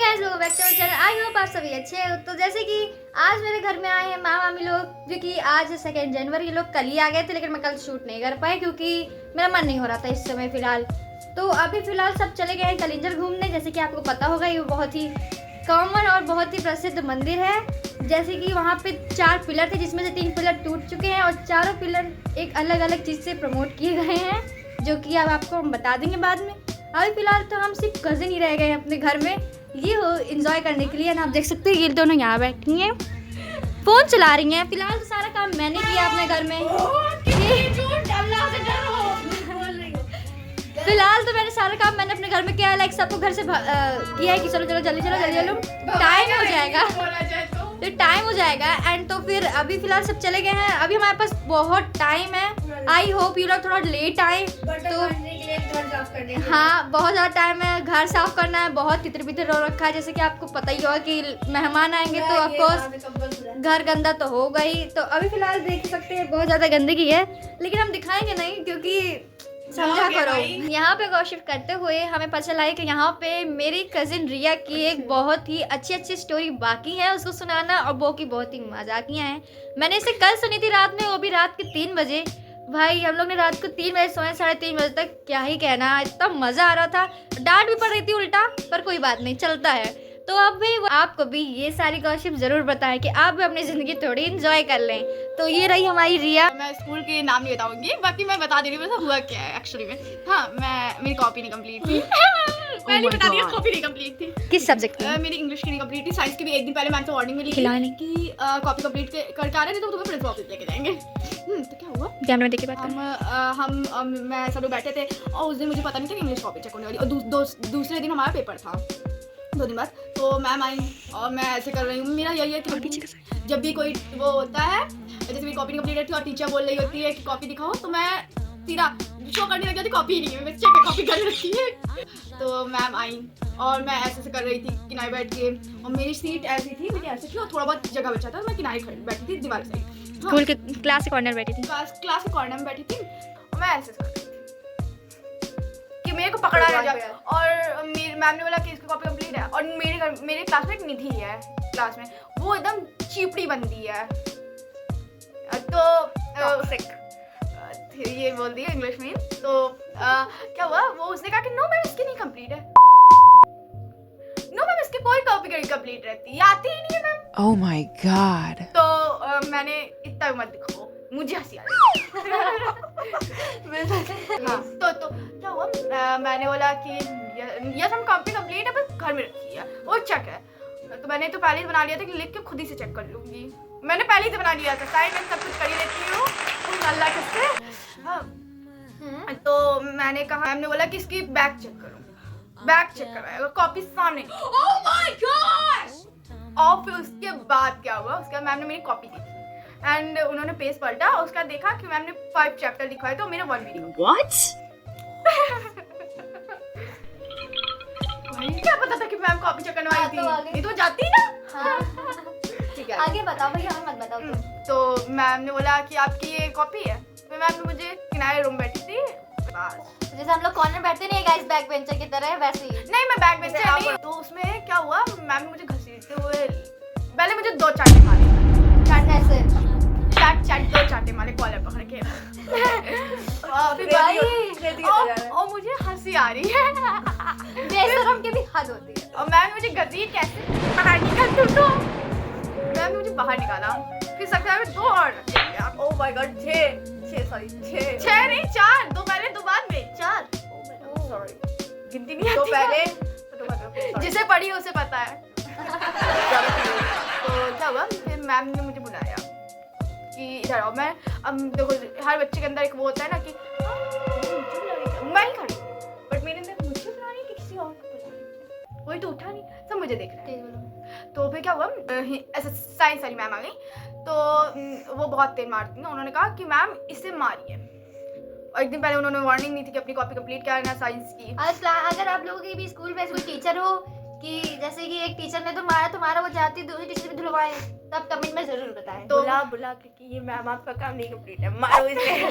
Guys, welcome back to our channel. I hope आप सभी अच्छे हो। तो जैसे कि आज मेरे घर में आए हैं मामी लोग, क्योंकि आज 2 जनवरी, ये लोग कल ही आ गए थे, लेकिन मैं कल शूट नहीं कर पाई क्योंकि मेरा मन नहीं हो रहा था इस समय फिलहाल। तो अभी फिलहाल सब चले गए हैं कलिंजर घूमने। जैसे कि आपको पता होगा, ये बहुत ही कॉमन और बहुत ही प्रसिद्ध मंदिर है। जैसे कि वहाँ पे 4 पिलर थे, जिसमें से 3 पिलर टूट चुके हैं और चारों पिलर एक अलग अलग चीज़ से प्रमोट किए गए हैं, जो कि अब आपको हम बता देंगे बाद में। अभी फिलहाल तो हम सिर्फ कज़न ही रह गए हैं अपने घर में, ये हो एंजॉय करने के लिए ना। आप देख सकते हैं ये दोनों यहाँ बैठी हैं, फ़ोन चला रही हैं। फिलहाल तो सारा काम मैंने किया अपने घर में। फिलहाल तो मैंने सारा काम मैंने अपने घर में किया है, लाइक सबको घर से किया है कि चलो चलो जल्दी चलो जल्दी चलो, टाइम हो जाएगा तो टाइम हो जाएगा। एंड तो फिर अभी फिलहाल सब चले गए हैं। अभी हमारे पास बहुत टाइम है। आई होप यू लोग थोड़ा लेट आए तो हाँ, बहुत ज़्यादा टाइम है। घर साफ करना है, बहुत तितर बितर हो रखा है। जैसे कि आपको पता ही होगा कि मेहमान आएंगे तो ऑफकोर्स घर गंदा तो होगा ही। तो अभी फिलहाल देख सकते हैं बहुत ज़्यादा गंदगी है, लेकिन हम दिखाएंगे नहीं क्योंकि समझा करो। यहाँ पे गॉसिप करते हुए हमें पता चला है कि यहाँ पे मेरी कजिन रिया की एक बहुत ही अच्छी स्टोरी बाकी है उसको सुनाना, और वो की बहुत ही मजाकियाँ हैं। मैंने इसे कल सुनी थी रात में, वो भी रात के 3 बजे। भाई हम लोग ने रात को 3 बजे सोए, 3:30 बजे तक। क्या ही कहना, इतना मज़ा आ रहा था। डांट भी पड़ रही थी उल्टा, पर कोई बात नहीं, चलता है। तो अब भी आपको भी ये सारी गॉसिप ज़रूर बताएं कि आप भी अपनी ज़िंदगी थोड़ी इंजॉय कर लें। तो ये रही हमारी रिया। मैं स्कूल के नाम नहीं बताऊंगी, बाकी मैं बता दे रही हूँ हुआ क्या है एक्चुअली में। हाँ, मेरी कॉपी नहीं कंप्लीट थी। पहले बता दिया, कॉपी नहीं कंप्लीट थी। किस सब्जेक्ट की? मेरी इंग्लिश की नहीं कंप्लीट थी। साइंस की भी एक दिन पहले मैंने तो वार्निंग मिली कि कॉपी कंप्लीट करके आ रहे थे तो तुम्हें प्रिंसिपल ऑफिस लेके जाएंगे। तो क्या हुआ, कैमरा में देख के बात हम मैं सब लोग बैठे थे और उस दिन मुझे पता नहीं था कि इंग्लिश कॉपी चेक होने वाली, और दूसरे दिन हमारा पेपर था 2 दिन बाद। तो मैम आई और मैं ऐसे कर रही हूँ। मेरा यही है कि जब भी कोई वो होता है, जैसे मेरी कॉपी नहीं कंप्लीट थी और टीचर बोल रही होती है कि कॉपी दिखाओ, तो मैं सीधा शो करने लग जाती, कॉपी ही नहीं है, मैं चेक कॉपी कर रखी है। तो मैम आई और मैं ऐसे कर रही थी किनारे बैठ के, और मेरी सीट ऐसी थी, मेरी ऐसे थी और थोड़ा बहुत जगह बचा था, मैं किनारे बैठी थी दीवार से। स्कूल के क्लास के कॉर्नर बैठी थी। क्लास के कॉर्नर में बैठी थी और मैं ऐसे कर रही थी कि मेरे को पकड़ा रह जाए। और मेरी मैम ने बोला कि इसकी कॉपी कंप्लीट है, और मेरे क्लासमेट निधि है क्लास में, वो एकदम चीपड़ी बंदी है। तो ये बोल दिया इंग्लिश में। तो क्या हुआ, वो उसने कहा कि नो मैम इसकी नहीं कंप्लीट है, नो मैम इसकी कोई कॉपी कंप्लीट रहती है, आती ही नहीं है मैम। Oh my God. तो मैंने इतना मत दिखाओ, मुझे हंसी आ रही। हाँ, तो क्या हुआ, मैंने बोला कि यस हम कॉपी कंप्लीट है, बस घर में रखी है, वो चेक है। तो मैंने तो पहले ही बना लिया था कि लिख के खुद ही से चेक कर लूँगी। मैंने पहले ही बना लिया था, साइड में सब कुछ कर ही लेती हूँ अल्लाह के। हाँ, तो मैंने कहा, मैम ने बोला कि इसकी बैग चेक करो, बैग चेक करवाया, कॉपी सामने। Oh my God. और फिर उसके बाद क्या हुआ, उसके बाद मैम ने मेरी कॉपी दी एंड उन्होंने पेज पलटा और उसका देखा कि मैम ने 5 चैप्टर लिखवाए, तो मेरे 1 भी लिखा। क्या पता था कि मैम कॉपी चेक करवाई थी, नहीं तो जाती ना। हाँ। ठीक है, आगे बताओ भैया, मत बताओ। तो मैम ने बोला कि आपकी ये कॉपी है। तो मैम ने मुझे किनारे रूम बैठी थी, जैसे हम लोग कॉर्नर बैठते नहीं गाइस, बैक बेंचर की तरह, वैसे ही। नहीं, मैं बैक बेंचर नहीं। तो उसमें क्या हुआ, मैम ने मुझे घसीटते हुए पहले मुझे 2 चांटे मारे, ऐसे 2 चांटे मारे कॉलर पकड़ के। और मुझे हंसी आ रही है। बेशरम की भी हद होती है। और मैम मुझे घसीट कैसे बाहर निकाल दो, तो मैम ने मुझे बाहर निकाला। फिर सबसे में 2 और रखे। ओह माय गॉड, 6 नहीं 4, 2 पहले 2 बाद में 4। सॉरी, गिनती नहीं आती। 2 पहले, जिसे पढ़ी उसे पता है। तो क्या हुआ, फिर मैम ने मुझे बुलाया कि इधर आओ। मैं अब देखो, हर बच्चे के अंदर एक वो होता है ना कि मैं ही खड़ी, बट मेरे अंदर मुझे बुला रही है कि किसी और को बुला रही है, कोई तो उठा नहीं, सब मुझे देख रहे हैं। तो फिर क्या हुआ, ऐसे साइंस वाली मैम आ गई, तो वो बहुत तेज मारती हैं। उन्होंने कहा कि मैम इसे मारिए, और एक दिन पहले उन्होंने वार्निंग दी थी कि अपनी कॉपी कंप्लीट करना साइंस की। अगर आप लोगों की भी स्कूल में कोई टीचर हो कि जैसे कि एक टीचर ने तो मारा तुम्हारा, वो चाहती दूसरी टीचर भी धुलवाए, तब कमेंट में जरूर बताएं। तो बुला कि ये मैम आपका काम नहीं कंप्लीट है, मारो इसे।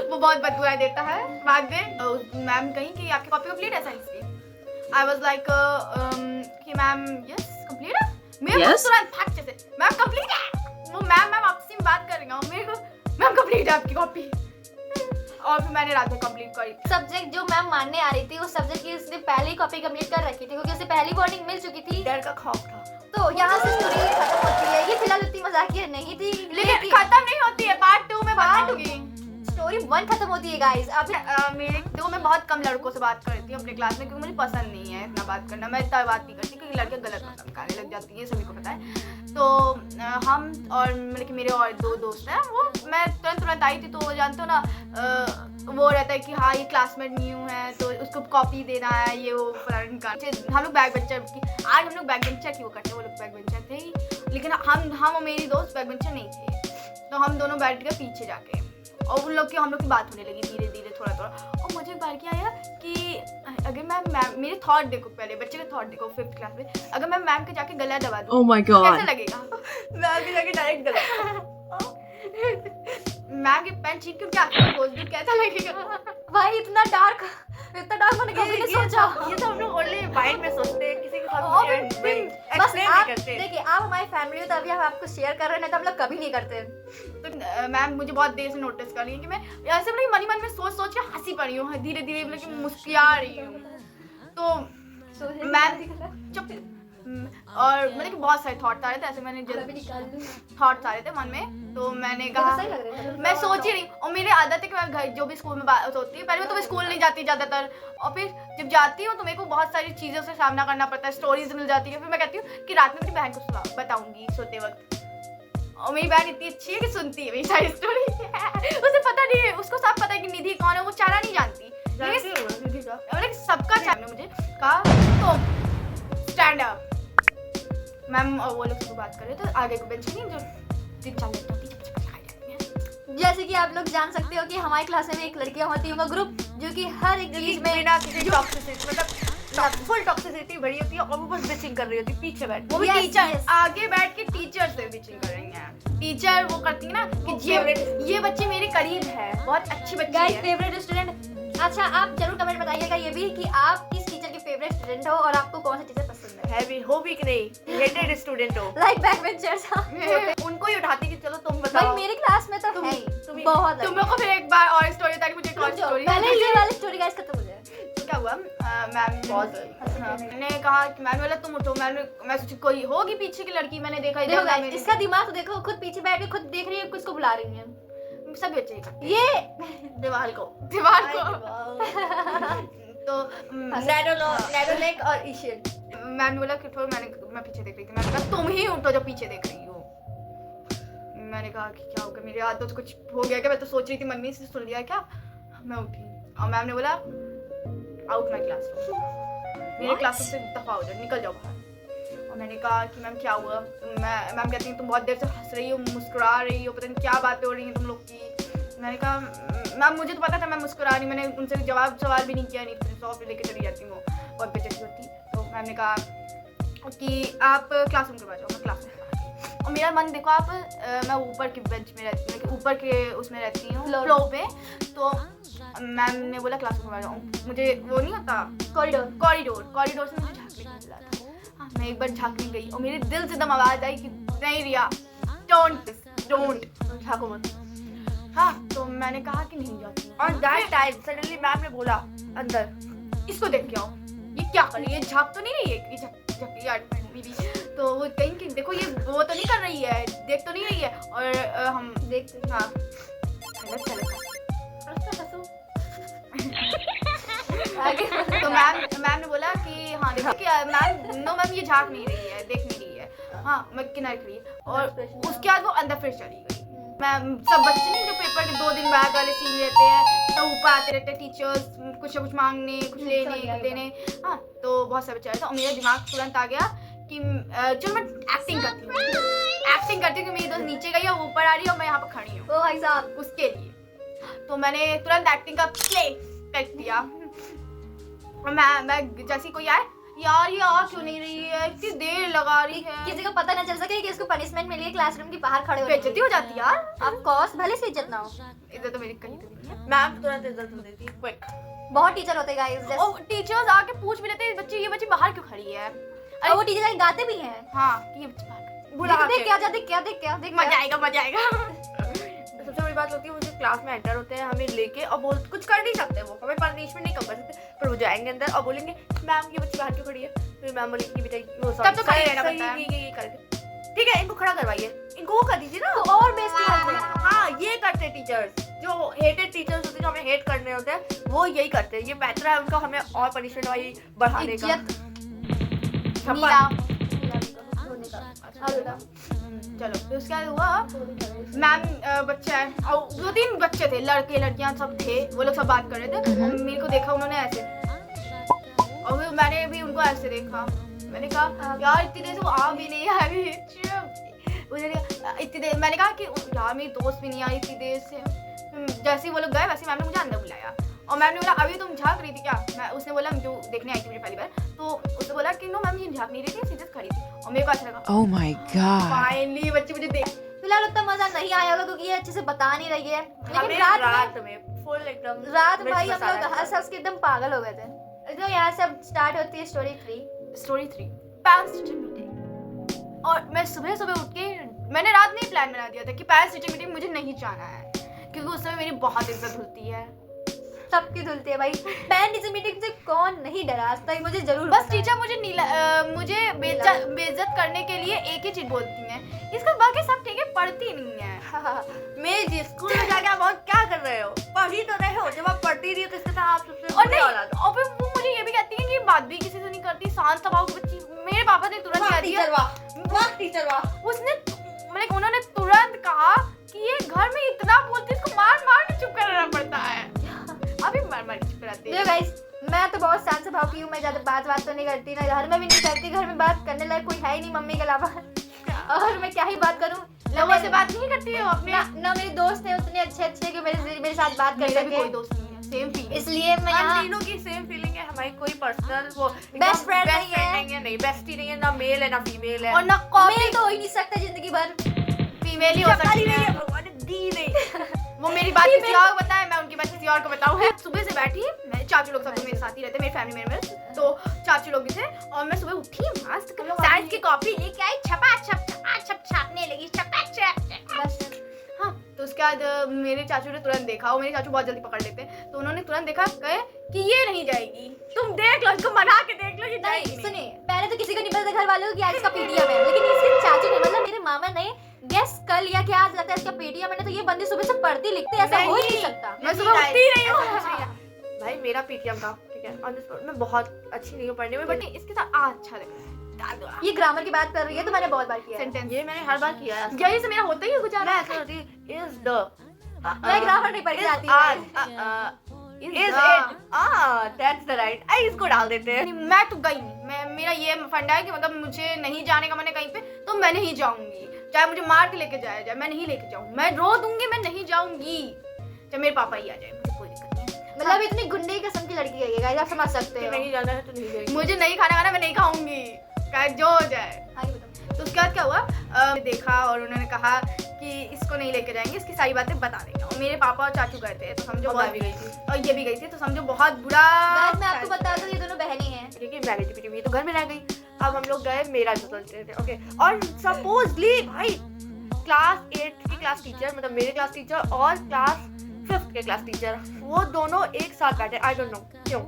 वो बहुत बददुआएं देता है बाद में। मैम कहीं कि आपकी कॉपी कंप्लीट है साइंस की। आई वाज लाइक कि मैम यस कंप्लीट है। मेरे Yes. तुरंत फट से मैम कंप्लीट है। वो मैम आपसे बात कर रही हूँ, मेरे को मैम कंप्लीट है आपकी कॉपी। और फिर मैंने रात में कंप्लीट करी। सब्जेक्ट जो मैम मानने आ रही थी उस सब्जेक्ट की उसने पहले ही कॉपी कंप्लीट कर रखी थी क्योंकि उसे पहली वार्निंग मिल चुकी थी। डर का खौफ था। तो यहाँ से स्टोरी खत्म होती है। ये फिलहाल उतनी मजाकिया नहीं थी लेकिन खत्म नहीं होती है, पार्ट 2 में बताऊंगी। स्टोरी 1 खत्म होती है गाइस। अब मेरे तो मैं बहुत कम लड़कों से बात करती हूँ अपने क्लास में क्योंकि मुझे पसंद नहीं है इतना बात करना। मैं इतना बात नहीं करती क्योंकि लड़के गलत मतलब निकालने लग जाती है, सभी को पता है। तो हम और मतलब कि मेरे और 2 दोस्त हैं, वो मैं तुरंत आई थी तो वो जानते हो ना वो रहता है कि हाँ ये क्लासमेट न्यू है तो उसको कॉपी देना है, ये वो फलाना का। हम लोग बैक बेंचर की आज हम लोग बैक बेंचर की वो करते, वो लोग बैक बेंचर थे ही, लेकिन हम और मेरी दोस्त बैक बेंचर नहीं थे। तो हम दोनों बैठ गए पीछे जाके और उन लोग की हम लोग की बात होने लगी धीरे धीरे थोड़ा थोड़ा। और मुझे एक बार क्या आया कि अगर मैम मेरे थॉट देखो, पहले बच्चे के थॉट देखो 5th क्लास में, अगर मैं मैम के जाके गला दबा दूँ Oh my God. कैसा लगेगा? मैं आगे जाके डायरेक्ट गला मैम के पेन छीन के क्या खोज दूँ कैसा लगेगा? भाई इतना डार्क मैंने कभी नहीं सोचा। ये तो हम लोग ओनली माइंड में सोचते हैं, किसी के और साथ फिर बस एक्सप्लेन आप नहीं करते। देखिए आप हमारी फैमिली हो तो अभी हम आपको शेयर कर रहे हैं, नहीं तो हम लोग कभी नहीं करते। तो मैम मुझे बहुत देर से नोटिस कर रही है कि मैं ऐसे मतलब मन ही मन में सोच के हंसी पड़ी हूँ, धीरे धीरे मतलब कि मुस्कुरा रही हूँ। तो मैम चुप और मतलब कि बहुत सारे थॉट्स आ रहे थे ऐसे, मैंने थॉट्स आ रहे थे मन में। तो मैंने कहा सही लग रहा है। मैं सोच ही रही और मेरी आदत है कि मैं घर जो भी स्कूल में बात होती है, पहले मैं तो मैं स्कूल नहीं जाती ज़्यादातर, और फिर जब जाती हूँ तो मेरे को बहुत सारी चीज़ों से सामना करना पड़ता है, स्टोरीज मिल जाती है। फिर मैं कहती हूँ कि रात में मेरी बहन को बताऊंगी सोते वक्त, और मेरी बहन इतनी अच्छी है कि सुनती है मेरी सारी स्टोरी उसे पता नहीं है, उसको सब पता है कि निधि कौन है, वो चारा नहीं जानती निधि का, मतलब सबका चारा। मुझे कहा तो स्टैंड अप मैम, और वो लोग सब बात कर रहे थे आगे को बेंच नहीं जो 3-4 लड़कियां थी पीछे लगाई जाती हैं। जैसे कि आप लोग जान सकते हो कि हमारी क्लास में भी एक लड़कियां होती है, उनका ग्रुप जो कि हर एक चीज में बिना किसी टॉक्सिसिटी मतलब फुल टॉक्सिसिटी भरी होती है और वो बस बिचिंग कर रही होती है पीछे बैठ। वो भी Yes, टीचर yes. आगे बैठ के टीचर से बिचिंग कर रही हैं। टीचर वो करती है ना कि ये बच्ची मेरे करीब है, बहुत अच्छी बच्ची गाइस है। Favourite student. अच्छा आप जरूर कमेंट बताइएगा ये भी कि आप किस टीचर के फेवरेट स्टूडेंट हो और आपको कौन सा टीचर पसंद है। भी हो भी कि नहीं हेटेड स्टूडेंट हो लाइक बैक बेंचर्स। उनको ही उठाती कि चलो तुम भाई बताओ। मेरी क्लास में तो है ही बहुत तुम लोग को फिर एक बार और स्टोरी बताई, मुझे एक और स्टोरी पहले ये वाली स्टोरी गाइस खत्म हो जाए। क्या हुआ मैम बहुत मैंने कहा कि मैम बोला तुम उठो, मैं सोची कोई होगी पीछे की लड़की, मैंने देखा देखो इधर गाइस इसका दिमाग तो देखो, खुद पीछे बैठ के खुद देख रही है किसको बुला रही है। सब बच्चे ही करते ये हैं। दीवार को तो नैरो लेग और ईशियन। मैम ने बोला कि उठो, मैं पीछे देख रही थी, मैंने कहा तुम ही उठो जो पीछे देख रही हो। मैंने कहा कि क्या होगा, मेरे हाथ तो कुछ हो गया क्या, मैं तो सोच रही थी मन में से सुन लिया क्या। मैं उठी और मैम ने बोला आउट माई क्लास, मेरे क्लास से दफा हो जाओ, निकल जाओ बाहर। और मैंने कहा कि मैम क्या हुआ। मैम कहती हैं तुम बहुत देर से हंस रही हो, मुस्कुरा रही हो, पता नहीं क्या बातें हो रही हैं तुम लोग की। मैंने कहा मैम मुझे तो पता था मैं मुस्कुरा रही, मैंने उनसे सवाल भी नहीं किया, नहीं तो 100 लेके चली जाती हूँ, बहुत बेइज्जती होती। तो मैम ने कहा कि आप क्लासरूम के पास जाओ, मैं क्लास में और मेरा मन देखो आप मैं ऊपर के बेंच में रहती हूँ, ऊपर के उसमें रहती हूँ फ्लो पे। तो मैम ने बोला क्लासरूम में जाऊँ, मुझे वो नहीं होता कॉरिडोर से मुझे झांकने को मिला था। हाँ, मैं एक बार झांकने गई और मेरे दिल से एकदम आवाज़ आई कि नहीं रिया डोंट झांको मत। हाँ तो मैंने कहा कि नहीं जाती। और दैट टाइम सडनली मैम ने बोला अंदर इसको देख के आओ, ये क्या कर रही है, झांक तो नहीं रही है, ये झांक यार मेरी। तो वो कहीं कि देखो ये वो तो नहीं कर रही है, देख तो नहीं रही है। और हम देखते हाँ तो मैम ने बोला कि हाँ देखो कि मैम ये झांक नहीं रही है, देख नहीं रही है। हाँ मैं किनारे खड़ी और उसके बाद वो अंदर फिर चली गई। मैम सब बच्चे नहीं जो पेपर के 2 दिन बाद वाले सीन लेते हैं तो ऊपर आते रहते हैं टीचर्स कुछ ना कुछ मांगने, कुछ लेने देने। हाँ तो बहुत सारे बच्चे आए थे और मेरा दिमाग तुरंत आ गया कि चलो मैं एक्टिंग करती हूँ कि मेरी दोस्त नीचे गई और ऊपर आ रही है और मैं यहाँ पर खड़ी हूँ ओ भाई साहब उसके लिए। तो मैंने तुरंत एक्टिंग का प्ले कर दिया। और मैं जैसे कोई आए यार ये आ क्यों नहीं रही है, इतनी देर लगा रही है, किसी को पता ना चल सके कि इसको पनिशमेंट मिली है क्लासरूम के बाहर खड़े होने की। बेइज्जती हो जाती यार। ऑफ कोर्स भले से इज्जत ना हो, इज्जत तो मेरी कहीं तो नहीं है। मैम तुरंत इज्जत देती क्विक। बहुत टीचर होते गाइस और टीचर्स आके पूछ भी लेते हैं बच्चे ये बच्ची बाहर क्यों खड़ी है। और वो टीचर गाते भी हैं। हाँ कि ये बच्चे भाग बुला देख क्या देख मजा आएगा। सबसे बड़ी बात होती है, मुझे क्लास में एंटर होते हैं हमें लेके और बोल कुछ कर नहीं सकते, वो हमें पनिशमेंट नहीं कर सकते, पर वो जाएंगे अंदर और बोलेंगे मैम ये बच्ची बाहर क्यों खड़ी है, फिर मैम बोलेंगी बेटा वो तब तो खड़े रहना पड़ता है। ये करके ठीक है, इनको खड़ा करवाइए, इनको वो कर दीजिए ना, तो और बेइज्जती करते हैं। हाँ ये करते टीचर्स, जो हेटेड टीचर्स होते हैं, जो हमें हेट करने होते हैं, वो यही करते हैं। ये बेहतर है उनका हमें और पनिशमेंट वाली बढ़ाने का। चलो तो उसके बाद हुआ मैम बच्चा है और 2-3 बच्चे थे, लड़के लड़कियां सब थे, वो लोग सब बात कर रहे थे और मेरे को देखा उन्होंने ऐसे, और फिर मैंने भी उनको ऐसे देखा। मैंने कहा यार इतनी देर से वो आ भी नहीं आ रही, इतनी देर मैंने कहा कि यार मेरी दोस्त भी नहीं आई इतनी देर से। जैसे ही वो लोग गए वैसे मैम ने मुझे अंदर बुलाया और मैम ने बोला अभी तुम झाँक रही थी क्या? उसने बोला जो देखने आई थी मुझे पहली बार, तो उसने बोला कि नो मैम ये झाँक नहीं रही थी, सीधे खड़ी थी और मेरे को अच्छा लगा। Oh my god. फाइनली बच्चे मुझे देख। फिलहाल उतना मजा नहीं आया होगा क्योंकि ये अच्छे से बता नहीं रही है, लेकिन हमें रात में फुल एकदम रात भाई हम लोग हंस के एकदम पागल हो गए थे। तो यहाँ से अब स्टार्ट होती है स्टोरी 3 पेरेंट्स टीचर मीटिंग। और मैं सुबह उठ के मैंने रात में ही प्लान बना दिया था कि पेरेंट्स टीचर मीटिंग मुझे नहीं जाना है, क्योंकि उस समय मेरी बहुत इज्जत होती है, सबकी धुलती है भाई। पेरेंट्स टीचर मीटिंग से कौन नहीं डरा, आज तक मुझे जरूर बस टीचर मुझे बेइज्जत करने के लिए एक ही चीज बोलती हैं, इसका बाकी सब ठीक है, पढ़ती नहीं है। मेरे स्कूल में जाके आप और क्या कर रहे हो? पढ़ ही तो रहे हो, जब आप पढ़ती रही हो तो इसके साथ आप सबसे और नहीं और फिर वो मुझे ये भी कहती है कि बात भी किसी से नहीं करती, शांत स्वभाव की बच्ची। मेरे पापा ने तुरंत कह दिया, टीचर वाह। उसने मतलब उन्होंने तुरंत कहा कि ये घर में इतना बोलती है, इसको मार के चुप कराना पड़ता है। अभी मार के चुप कराती है। देखो गाइस, मैं तो बहुत शांत स्वभाव की हूँ, मैं ज्यादा बात तो नहीं करती, ना घर में भी नहीं करती, घर में बात करने लायक कोई है ही नहीं मम्मी के अलावा। और मैं क्या ही बात करूँ, लोगों से बात नहीं करती हो अपने? ना मेरे दोस्त हैं उतने अच्छे कि मेरे साथ बात कर मेरा भी कोई सके, दोस्त नहीं है, सेम फीलिंग। इसलिए मैं हम यहाँ तीनों की सेम फीलिंग है, हमारी कोई पर्सनल वो Best friend नहीं है। नहीं बेस्टी नहीं है, ना मेल है ना फीमेल है, और ना मेल तो हो ही नहीं सकता जिंदगी भर, फीमेल ही हो सकती नहीं है। है, भगवान ने दी नहीं। वो मेरी बात किसी और को बताए, मैं उनकी बात किसी और को बताऊं। सुबह से बैठी, मैं चाचू लोग सब मेरे साथ ही रहते, मेरी फैमिली मेंबर्स, तो चाचू लोग भी थे और मैं सुबह उठी मस्त साइंस की कॉपी लेके आई, छापने लगी बस हाँ। तो उसके बाद मेरे चाचू ने तुरंत देखा, वो मेरे चाचू बहुत जल्दी पकड़ लेते, तो उन्होंने तुरंत देखा, कहे कि ये नहीं जाएगी, तुम देख लो, इसको मना के देख लो, ये नहीं जाएगी नहीं। सुनिए, पहले तो किसी को नहीं पता था घर वालों को कि आज इसका पीटीएम है, लेकिन इसके चाचू ने मतलब मेरे मामा ने गेस कर लिया कि आज लगता है इसका पीटीएम है, तो ये बंदी सुबह से पढ़ती लिखती ऐसा हो ही नहीं सकता। मैं सुबह उठती ही नहीं हूँ। भाई मेरा पीटीएम था, ठीक है, ऑन द स्पॉट मैं बहुत अच्छी नहीं हूँ पढ़ने में, बट इसके साथ अच्छा लग रहा है। ये ग्रामर की बात कर रही है तो मैंने बहुत बार किया है। सेंटेंस ये मैंने हर बार किया है। यही से मेरा होता ही है गुजारा। मैं ऐसे होती इज द मैं ग्रामर नहीं पढ़ के आती हूँ। Is it that's the right, I इसको डाल देते हैं। मैं तो गई नहीं, मेरा ये फंडा है कि मतलब मुझे नहीं जाने का मन है कहीं पे, तो मैं नहीं जाऊंगी, चाहे मुझे मार के लेके जाया जाए, मैं नहीं लेके जाऊंगी, मैं रो दूंगी, मैं नहीं जाऊंगी, चाहे मेरे पापा ही आ जाए, मुझे कोई दिक्कत नहीं है। मतलब इतनी गुंडे किस्म की लड़की है ये गाइस, आप समझ सकते हो। नहीं जाना है तो नहीं जाएगी। मुझे नहीं खाना मैं नहीं खाऊंगी, चाहे जो हो जाए। आगे बताओ। तो उसके बाद क्या हुआ, देखा और उन्होंने कहा कि इसको नहीं लेके जाएंगे, इसकी सारी बातें बता देंगे, और मेरे पापा और चाचू गए थे, तो समझो और बहुत मैं भी गई थी। और ये भी गई थी, तो समझो बहुत बुरा। गाइस मैं आपको बता दूं, ये दोनों बहनें हैं। क्योंकि मैं गई थी पीटी में, ये तो घर में रह गई। अब हम लोग गए, मेरा रिजल्ट थे, ओके, और सपोजली भाई क्लास 8 की क्लास टीचर, मतलब मेरे क्लास टीचर और क्लास 5th के क्लास टीचर, वो दोनों एक साथ बैठे, आई डोंट नो क्यों,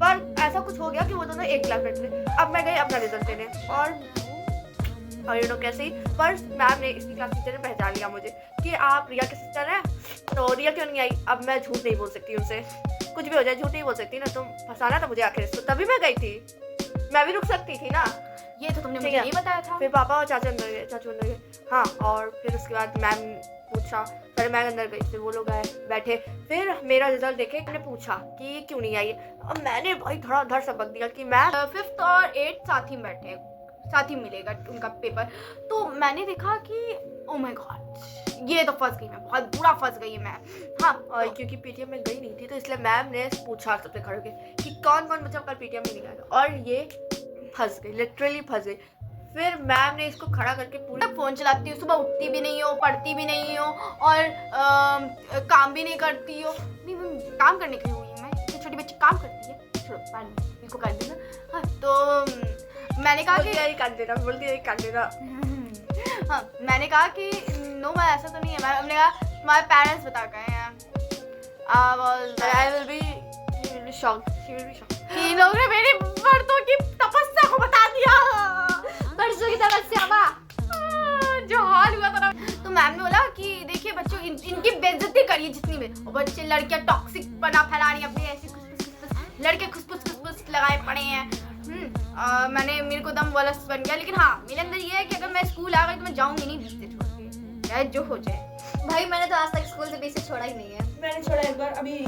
पर ऐसा कुछ हो गया कि वो दोनों एक क्लास में थे। अब मैं गई अपना रिजल्ट देने और यू नो कैसे ही, पर मैम ने, इसकी क्लास टीचर ने पहचान लिया मुझे कि आप रिया की सिस्टर हैं, तो रिया क्यों नहीं आई। अब मैं झूठ नहीं बोल सकती उनसे, कुछ भी हो जाए झूठ नहीं बोल सकती ना, तुम फंसाना था मुझे आखिर इसको, तभी मैं गई थी, मैं भी रुक सकती थी ना। ये तो तुमने ठीक मुझे है। नहीं बताया था। फिर पापा और चाचू अंदर गए, हाँ, और फिर उसके बाद मैम पूछा, पहले मैं अंदर गई, फिर वो लोग आए बैठे, फिर मेरा रिजल्ट देखे, मैंने पूछा कि क्यों नहीं आई। अब मैंने भाई धड़ाधड़ सबक दिया कि मैं 5th और 8th साथ ही बैठे हैं, साथ ही मिलेगा उनका पेपर। तो मैंने देखा कि ओ माय गॉड, ये तो फंस गई मैं, बहुत बुरा फंस गई मैं। हाँ, और क्योंकि पीटीएम में गई नहीं थी, तो इसलिए मैम ने पूछा सबसे खड़े होकर कि कौन कौन बच्चा कल पीटीएम में नहीं आएगा, और ये फंस गई, लिटरली फंस गई। फिर मैम ने इसको खड़ा करके पूरा फ़ोन चलाती हो, सुबह उठती भी नहीं हो, पढ़ती भी नहीं हो, और काम भी नहीं करती हो। नहीं, मैं काम करने के लिए हुई मैं, इतनी छोटी बच्ची काम करती है, छोड़ो, बाद में इसको कर देना। हाँ, तो मैंने कहा कि यही काट देना, बोलती है काट देना। हाँ, मैंने कहा कि नो मैं ऐसा तो नहीं है। हमने कहा तुम्हारे पेरेंट्स बता गए हैं। I will be shocked. She will be shocked. कि लोग ने मेरी मर्दों की तपस्या को बता दिया। परसों की तपस्या जो हाल हुआ था ना, तो मैम ने बोला कि देखिए बच्चों इनकी बेइज्जती करिए जितनी भी। और बच्चे लड़कियां टॉक्सिक बना फैला रही हैं अपनी ऐसी खुसफुस, लड़के खुसफुस लगाए पड़े हैं। मेरे को दम वलस बन गया। लेकिन हाँ, मेरे अंदर ये है कि अगर मैं स्कूल आ गई तो मैं जाऊंगी नहीं बीच से छोड़ के, चाहे जो हो जाए। भाई मैंने तो आज तक स्कूल से बीच से छोड़ा ही नहीं है। मैंने छोड़ा एक बार, अभी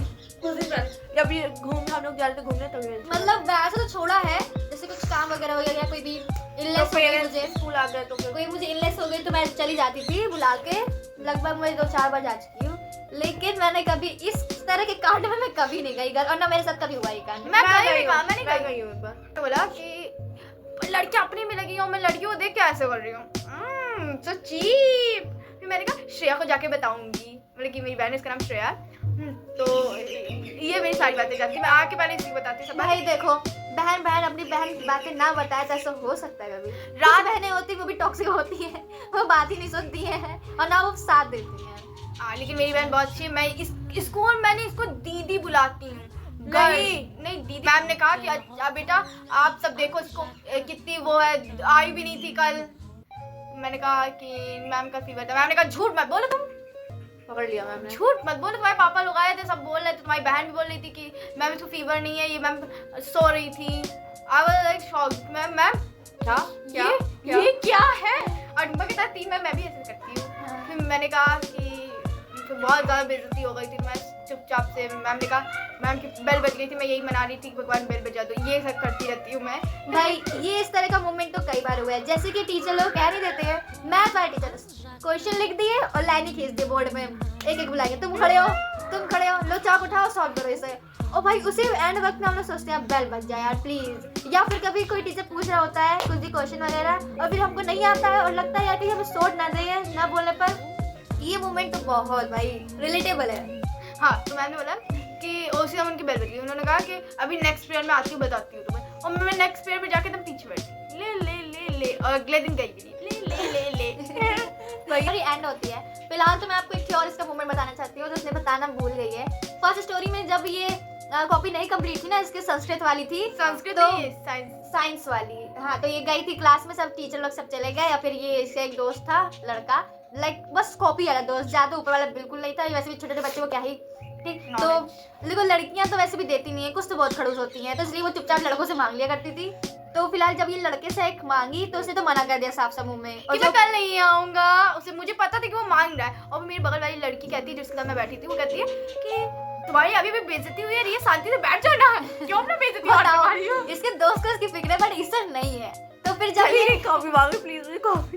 कुछ दिन पहले जब ये हम लोग जा रहे थे घूमने तभी मैंने मतलब वैसे तो छोड़ा है, जैसे कुछ काम वगैरह हो गया या कोई भी इलनेस हो गई मुझे, स्कूल आ गए तो फिर कोई मुझे इलनेस हो गई तो मैं चली जाती थी बुला के। लगभग मैं 2-4 बार जा चुकी हूँ, लेकिन मैंने कभी इस तरह के कांड में मैं कभी नहीं गई घर, और ना मेरे साथ कभी हुआ ये कांड। मैं कहीं भी कहा, मैं नहीं मैं गई। गई हूँ एक बार। तो बोला कि लड़कियां अपनी में लगी हूँ, मैं लड़कियों को देख के ऐसे कर रही हूँ, सो चीप। फिर मैंने कहा श्रेया को जाके बताऊंगी, मतलब कि मेरी बहन है, इसका नाम श्रेया। तो ये मेरी सारी बातें जानती, मैं आके पहले इसी को बताती सब। भाई देखो, बहन अपनी बहन की बातें ना बताए तो ऐसा हो सकता है कभी। रात कुछ बहनें होती वो भी टॉक्सिक होती है, वो बात ही नहीं सुनती है और ना वो साथ देती है। लेकिन मेरी बहन बहुत अच्छी है। मैं इसको मैंने इसको दीदी बुलाती हूँ। नहीं दीदी। मैम ने कहा कि अच्छा बेटा आप सब देखो इसको कितनी वो है, आई भी नहीं थी कल। मैंने कहा कि मैम का फीवर था। मैम ने कहा झूठ मत बोलो, तुम पकड़ लिया मैम ने। झूठ मत बोलो, तुम्हारे पापा लोग आए थे, सब बोल रहे थे, तुम्हारी बहन भी बोल रही थी कि मैम इसको फीवर नहीं है, ये मैम सो रही थी। I was like shocked. Ma'am क्या ये क्या है? और मैं कहता थी मैं भी ऐसे करती हूँ। फिर मैंने कहा कि तो बहुत ज़्यादा बेइज्जती हो गई थी। मैं चुपचाप से, मैम ने कहा मैम की बेल बज गई थी, मैं यही मना रही थी कि भगवान बेल बजा दो। ये सब करती रहती हूँ मैं। भाई ये इस तरह का मूवमेंट तो कई बार हुआ है, जैसे कि टीचर लोग कह नहीं देते हैं, मैथ वाले टीचर क्वेश्चन लिख दिए और लाइन ही खींच दी बोर्ड में, एक बुलाएंगे तुम खड़े हो, लो चाक उठाओ, सॉल्व करो इसे। और भाई उसी एंड वक्त में हम लोग सोचते हैं बेल बज जाए यार प्लीज। या फिर कभी कोई टीचर पूछ रहा होता है कुछ भी क्वेश्चन वगैरह और फिर हमको नहीं आता है और लगता है यार कि हमें सोच ना दें ना बोलने पर। ये मोमेंट तो बहुत भाई रिलेटेबल है। हाँ, तो मैंने बोला कि उसी समय उनकी बेल बज गई। उन्होंने कहा कि अभी नेक्स्ट पीरियड में आती हूँ, बताती हूँ तुम्हें। और मैं नेक्स्ट पीरियड में जाके तुम पीछे बैठी ले और अगले दिन गई भी ले स्टोरी एंड होती है। फिलहाल तो मैं आपको एक और इसका मोमेंट बताना चाहती हूँ जो उसने बताना भूल गई है। फर्स्ट स्टोरी में जब ये कॉपी नहीं कंप्लीट थी ना, इसके संस्कृत वाली थी, संस्कृत तो साइंस वाली। हाँ, तो ये गई थी क्लास में, सब टीचर लोग सब चले गए, या फिर ये इसका एक दोस्त था लड़का, लाइक बस कॉपी वाला दोस्त, ज्यादा ऊपर वाला बिल्कुल नहीं था। वैसे भी छोटे छोटे बच्चों को क्या ही ठीक। तो देखो लड़कियां तो वैसे भी देती नहीं है, कुछ तो बहुत खड़ूस होती हैं, तो इसलिए वो चुपचाप लड़कों से मांग लिया करती थी। तो फिलहाल जब ये लड़के से एक मांगी तो उसने तो मना कर दिया साफ साफ मुंह में, और मैं कल नहीं आऊंगा। उसे मुझे पता था कि वो मांग रहा है। और मेरी बगल वाली लड़की कहती है, जिसके साथ मैं बैठी थी, वो कहती है कि तुम्हारी अभी भी बेइज्जती हुई है, ये शांति से बैठ जाओ ना, क्यों अपना बेइज्जती करवा रही हो? इसके दोस्त को इसकी फिक्र है, बट इससे नहीं है। तो फिर जब ये कॉपी मांगे प्लीज मुझे कॉपी।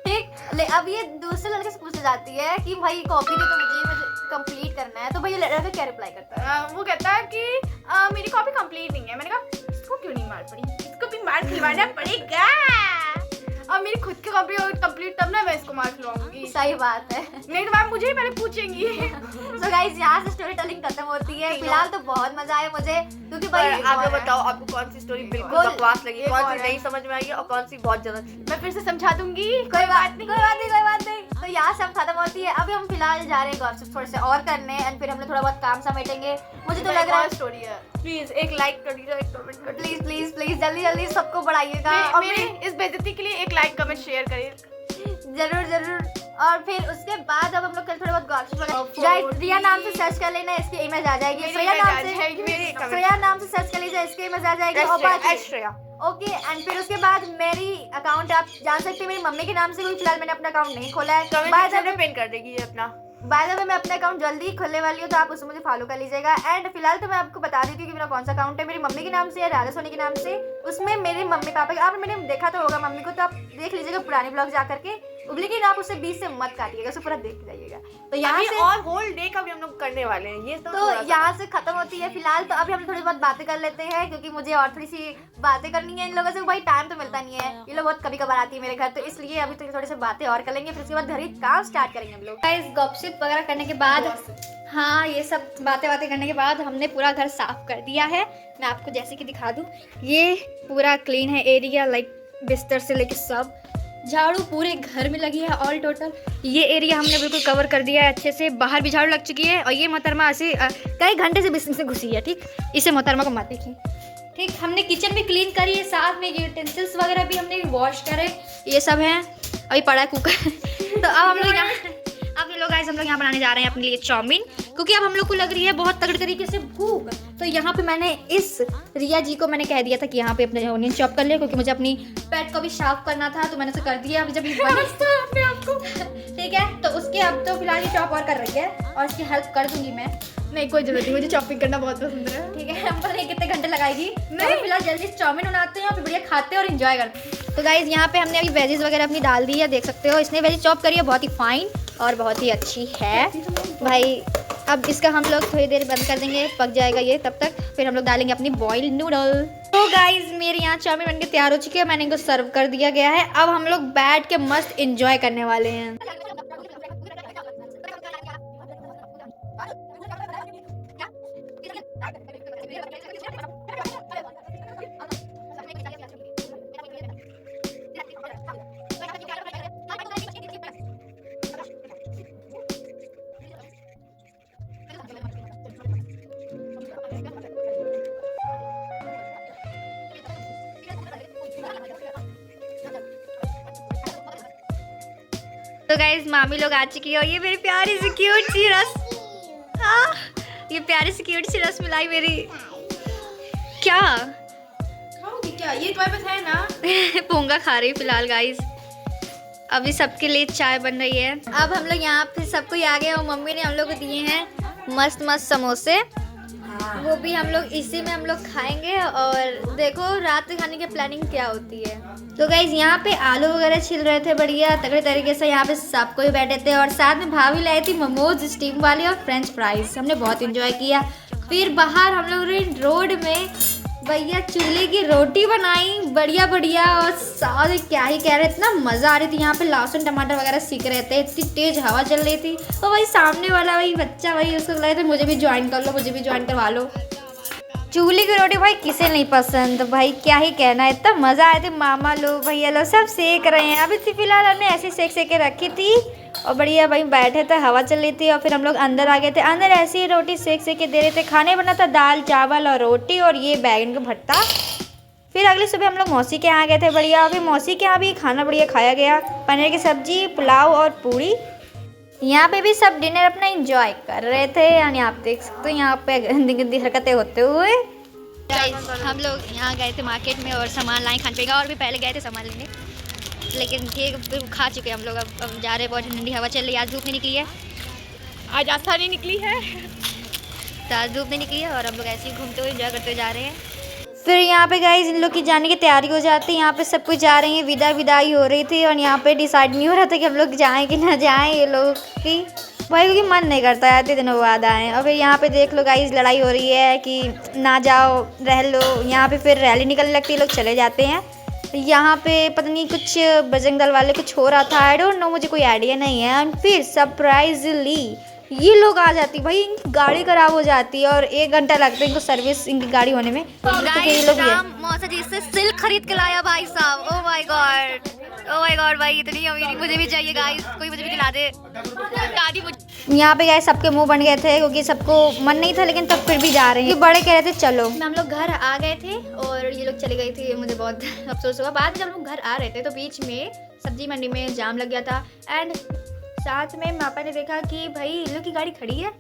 ठीक ले, अब ये दूसरे लड़के से पूछ जाती है कि भाई कॉपी नहीं तो मुझे कंप्लीट करना है। तो भाई ये लड़का क्या रिप्लाई करता है? वो कहता है कि मेरी कॉपी कंप्लीट नहीं है। मैंने कहा इसको क्यों नहीं मार पड़ी, इसको भी मार खिलवाना पड़ेगा। और मेरी खुद की कॉपी कंप्लीट तब ना मैं इसको मार खिलवाऊंगी। सही बात है। नहीं तो मैम मुझे ही पहले पूछेंगी। तो गाइस यहाँ से स्टोरी टेलिंग खत्म होती है। फिलहाल तो बहुत मजा आया मुझे, क्योंकि भाई आप लोग बताओ आपको कौन सी स्टोरी बिल्कुल बकवास लगी, कौन सी नहीं समझ में आई और कौन सी बहुत ज्यादा। मैं फिर से समझा दूंगी। कोई बात नहीं। तो यहाँ से हम खत्म होती है। अभी हम फिलहाल जा रहे हैं गॉसिप थोड़े से और करने, एंड फिर हम लोग थोड़ा बहुत काम समेटेंगे। मुझे तो लग रहा है स्टोरी है। प्लीज एक लाइक कर दीजिए, एक कमेंट कर दीजिए, प्लीज जल्दी सबको बढ़ाइएगा। और मेरी इस बेइज्जती के लिए एक लाइक कमेंट शेयर करिए जरूर। और फिर उसके बाद अब हम लोग कल थोड़े बहुत गॉसिप गाइस, रिया नाम से सर्च कर लेना, इसकी इमेज आ जाएगी। श्रेया नाम से सर्च कर लीजिए, इसकी इमेज आ जाएगी। और बाकी श्रेया ओके। एंड फिर उसके बाद मेरी अकाउंट आप जान सकते हैं मेरी मम्मी के नाम से, कोई फिलहाल मैंने अपना अकाउंट नहीं खोला है। पिन कर देगी अपना। बाय द वे मैं अपना अकाउंट जल्दी ही खोलने वाली हूँ, तो आप उसमें मुझे फॉलो कर लीजिएगा। एंड फिलहाल तो मैं आपको बता देती हूँ कि मेरा कौन सा अकाउंट है, मेरी मम्मी के नाम से या राधा सोनी के नाम से। उसमें मेरे मम्मी पापा का, आप मैंने देखा तो होगा मम्मी को, तो आप देख लीजिएगा पुराने ब्लॉग जा करके, लेकिन आप उसे बीच से मत काटिएगा, उसे पूरा देख जाइएगा। तो यहाँ से और होल डे का भी हम लोग करने वाले हैं ये तो यहाँ से खत्म होती है फिलहाल। तो अभी हम थोड़ी बहुत बातें कर लेते हैं, क्योंकि मुझे और थोड़ी सी बातें करनी है इन लोगों से। भाई टाइम तो मिलता नहीं है, ये लोग बहुत कभी कभार आती है मेरे घर, तो इसलिए अभी तो थोड़ी सी बातें और कर लेंगे, फिर उसके बाद घर ही काम स्टार्ट करेंगे हम लोग। गाइस गॉसिप वगैरह करने के बाद, हाँ ये सब बातें करने के बाद हमने पूरा घर साफ कर दिया है। मैं आपको जैसे कि दिखा दूँ, ये पूरा क्लीन है एरिया, लाइक बिस्तर से लेके सब। झाड़ू पूरे घर में लगी है ऑल टोटल। ये एरिया हमने बिल्कुल कवर कर दिया है अच्छे से। बाहर भी झाड़ू लग चुकी है और ये मोहतरमा ऐसे कई घंटे से बिस्तर से घुसी है। ठीक, इसे मोहतरमा को मत देखिए। ठीक, हमने किचन भी क्लीन करी है, साथ में यूटेंसिल्स वगैरह भी हमने वॉश करे, ये सब हैं। अभी पड़ा है कुकर तो अब हम लोग गाइस हम लोग यहाँ बनाने जा रहे हैं अपने लिए चाउमीन, क्योंकि अब हम लोग को लग रही है बहुत तगड़ी तरीके से भूख। तो यहाँ पे मैंने इस रिया जी को मैंने कह दिया था कि यहाँ पे अपने ऑनियन चॉप कर ले, क्योंकि मुझे अपनी पेट को भी साफ करना था, तो मैंने उसे कर दिया। अभी जब ये अपने आप को ठीक है, तो उसके अब तो फिलहाल ये चॉप और कर रही है और उसकी हेल्प कर दूंगी मैं। नहीं, कोई जरूरत नहीं, मुझे चॉपिंग करना बहुत पसंद है। ठीक है, हम पता नहीं कितने घंटे लगाएगी। नहीं, फिलहाल जल्दी से चाउमीन बनाते हैं और फिर बढ़िया खाते हैं और एंजॉय करते हैं। तो गाइज यहाँ पे हमने अभी वेजेस वगैरह अपनी डाल दी है, देख सकते हो। इसने वेज चॉप करी है, बहुत ही फाइन और बहुत ही अच्छी है भाई। अब इसका हम लोग थोड़ी देर बंद कर देंगे, पक जाएगा ये, तब तक फिर हम लोग डालेंगे अपनी बॉइल्ड नूडल। तो गाइज मेरे यहाँ चाउमीन बनके तैयार हो चुकी है, मैंने इनको सर्व कर दिया गया है। अब हम लोग बैठ के मस्त एंजॉय करने वाले हैं। तो गाइज मामी लोग आ चुकी है। ये मेरी प्यारी सी क्यूट सी ये प्यारी सी क्यूट सी रसमलाई मेरी। क्या खाओगी क्या? ये तुम्हारे पास है ना? पोंगा खा रही फिलहाल गाइज। अभी सबके लिए चाय बन रही है। अब हम लोग यहाँ पे सबको आ गए और मम्मी ने हम लोग को दिए हैं मस्त मस्त समोसे, वो भी हम लोग इसी में हम लोग खाएंगे। और देखो रात के खाने की प्लानिंग क्या होती है। तो गाइज यहाँ पे आलू वगैरह छिल रहे थे बढ़िया तगड़े तरीके से। यहाँ पे सब कोई बैठे थे और साथ में भाभी लाई थी मोमोज स्टीम वाले और फ्रेंच फ्राइज। हमने बहुत इंजॉय किया। फिर बाहर हम लोग ने रोड में भैया चूल्हे की रोटी बनाई बढ़िया बढ़िया, और सारे क्या ही कह रहे, इतना मज़ा आ रही थी। यहाँ पे लहसुन टमाटर वगैरह सीख रहे थे, इतनी तेज हवा चल रही थी। और वही सामने वाला वही बच्चा वही उसको लग रहा था मुझे भी ज्वाइन कर लो, मुझे भी ज्वाइन करवा लो। चूल्हे की रोटी भाई किसे नहीं पसंद, भाई क्या ही कहना, इतना मज़ा आया था। मामा लो भैया लो सब सेक रहे हैं। अभी तो फिलहाल हमने ऐसे सेक के रखी थी और बढ़िया भाई बैठे थे, हवा चल रही थी। और फिर हम लोग अंदर आ गए थे। अंदर ऐसे ही रोटी सेक के दे रहे थे। खाने बना था दाल चावल और रोटी और ये बैगन का भट्टा। फिर अगले सुबह हम लोग मौसी के यहाँ गए थे बढ़िया। फिर मौसी के यहाँ भी खाना बढ़िया खाया गया, पनीर की सब्जी, पुलाव और पूड़ी। यहाँ पे भी सब डिनर अपना एंजॉय कर रहे थे। यानी आप देख सकते हो यहाँ पे गंदी गंदी हरकतें होते हुए। हम लोग यहाँ गए थे मार्केट में और सामान लाए खाने पीने, और भी पहले गए थे सामान लेने, लेकिन ये खा चुके हम लोग। अब जा रहे, बहुत ठंडी हवा चल रही है। आज धूप नहीं निकली है, आज आस्था नहीं निकली है, तो आज धूप नहीं निकली है और हम लोग ऐसे ही घूमते हुए एंजॉय करते हुए जा रहे हैं। फिर यहाँ पे गाइस इन लोग की जाने की तैयारी हो जाती है। यहाँ पे सब कुछ जा रहे हैं, विदाई हो रही थी और यहाँ पे डिसाइड नहीं हो रहा था कि हम लोग जाएं कि ना जाएं। ये लोग की भाई क्योंकि मन नहीं करता है, इतने दिनों बाद आए। और फिर यहाँ पे देख लो गाइस लड़ाई हो रही है कि ना जाओ रह लो। यहाँ पे फिर रैली निकलने लगती है, लोग चले जाते हैं। यहाँ पे पता नहीं कुछ बजरंग दल वाले कुछ हो रहा था, आई डोंट नो, मुझे कोई आइडिया नहीं है। एंड फिर सरप्राइजली ये लोग आ जाती, भाई इनकी गाड़ी खराब हो जाती है और 1 घंटा लगता है इनको सर्विस इनकी गाड़ी होने में। ये लोग मौसा जी से सिल्क खरीद के लाया भाई साहब। ओ माय गॉड भाई इतनी अमीरी मुझे भी चाहिए गाइस, कोई मुझे भी दिला दे। यहाँ पे गाइस सबके मुंह बन गए थे क्योंकि सबको मन नहीं था, लेकिन तब फिर भी जा रहे हैं। ये बड़े कह रहे थे चलो। हम लोग घर आ गए थे और ये लोग चले गए थे, मुझे बहुत अफसोस हुआ। बाद में जब हम लोग घर आ रहे थे तो बीच में सब्जी मंडी में जाम लग गया था। एंड साथ में पापा ने देखा कि भाई ये लोग की गाड़ी खड़ी है,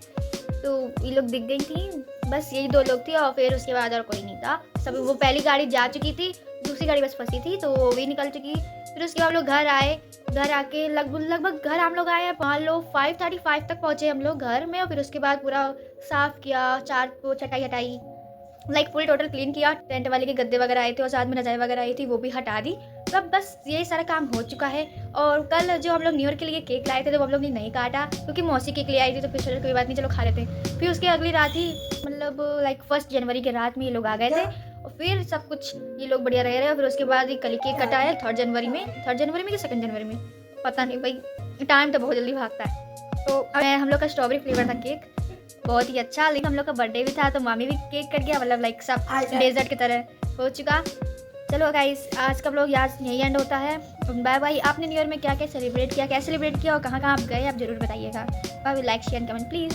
तो ये लोग दिख गई थी। बस यही 2 लोग थे और फिर उसके बाद और कोई नहीं था। सब वो पहली गाड़ी जा चुकी थी, दूसरी गाड़ी बस फंसी थी तो वो भी निकल चुकी। फिर उसके बाद हम लोग घर आए। घर आके लगभग घर हम लोग आए, मान लो 5:35 तक पहुँचे हम लोग घर में। और फिर उसके बाद पूरा साफ़ किया, चार को चटाई हटाई, लाइक फुल टोटल क्लीन किया। टेंट वाले के गद्दे वगैरह आए थे और साथ में रजाई वगैरह आई थी, वो भी हटा दी। तब बस ये सारा काम हो चुका है। और कल जो हम लोग न्यू ईयर के लिए केक लाए थे तो हम लोग ने नहीं काटा क्योंकि मौसी केक ले आई थी, तो फिर चलो कोई बात नहीं, चलो खा लेते हैं। फिर उसके अगली रात ही मतलब लाइक 1 जनवरी के रात में ये लोग आ गए थे और फिर सब कुछ ये लोग बढ़िया रह रहे। और फिर उसके बाद ये कल केक कटा है 3 जनवरी में कि 2 जनवरी में, पता नहीं भाई, टाइम तो बहुत जल्दी भागता है। तो हम लोग का स्ट्रॉबेरी फ्लेवर था केक, बहुत ही अच्छा। लेकिन हम लोग का बर्थडे भी था तो मामी भी केक कट गया, मतलब लाइक सब डेजर्ट की तरह हो चुका। चलो गाइस, आज का व्लॉग आज यही एंड होता है। Bye bye. आपने न्यू ईयर में क्या क्या सेलिब्रेट किया, कैसे सेलिब्रेट किया और कहाँ कहाँ आप गए, आप जरूर बताइएगा। Bye. Like share comment please.